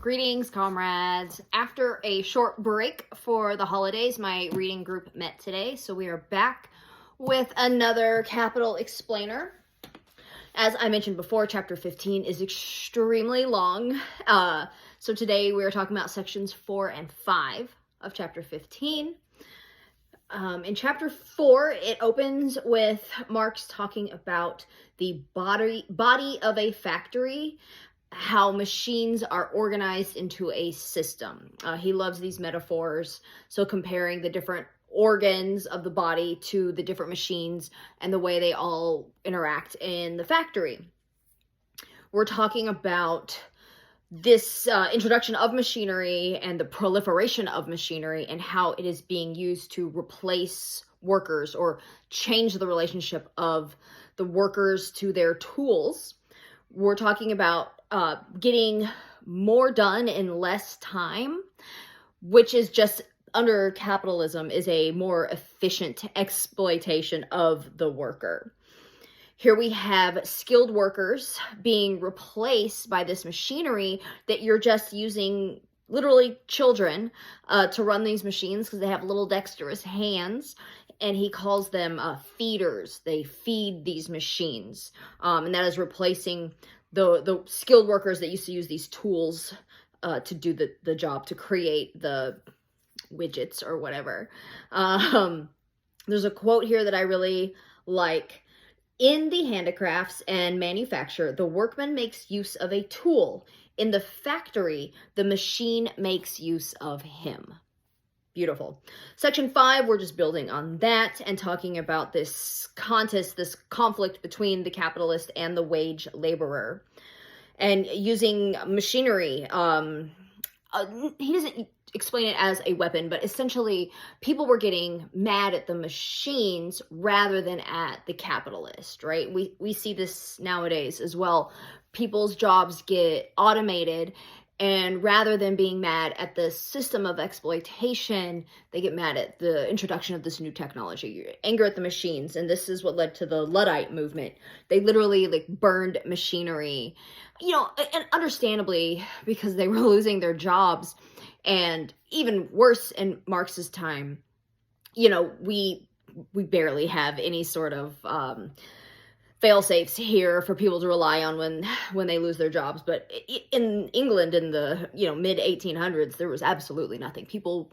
Greetings, comrades. After a short break for the holidays, my reading group met today, so we are back with another Capital Explainer. As I mentioned before, chapter 15 is extremely long, so today we are talking about sections 4 and 5 of chapter 15. In chapter 4, it opens with Marx talking about the body of a factory, how machines are organized into a system. He loves these metaphors, so comparing the different organs of the body to the different machines and the way they all interact in the factory. We're talking about this introduction of machinery and the proliferation of machinery and how it is being used to replace workers or change the relationship of the workers to their tools. We're talking about getting more done in less time, which is just under capitalism is a more efficient exploitation of the worker. Here we have skilled workers being replaced by this machinery that you're just using, literally children, to run these machines because they have little dexterous hands, and he calls them feeders. They feed these machines, and that is replacing the skilled workers that used to use these tools to do the job, to create the widgets or whatever. There's a quote here that I really like. In the handicrafts and manufacture, the workman makes use of a tool. In the factory, the machine makes use of him. Beautiful. Section 5, we're just building on that and talking about this contest, this conflict between the capitalist and the wage laborer. And using machinery, he doesn't explain it as a weapon, but essentially people were getting mad at the machines rather than at the capitalist, right? We see this nowadays as well. People's jobs get automated, and rather than being mad at the system of exploitation, they get mad at the introduction of this new technology, anger at the machines. And this is what led to the Luddite movement. They literally burned machinery, and understandably, because they were losing their jobs. And even worse in Marx's time, we barely have any sort of fail-safes here for people to rely on when they lose their jobs. But in England in the mid-1800s, there was absolutely nothing. People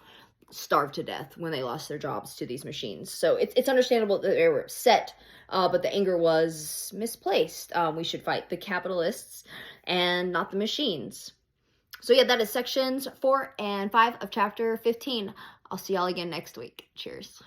starved to death when they lost their jobs to these machines. So it's understandable that they were upset, but the anger was misplaced. We should fight the capitalists and not the machines. So yeah, that is sections 4 and 5 of chapter 15. I'll see y'all again next week. Cheers.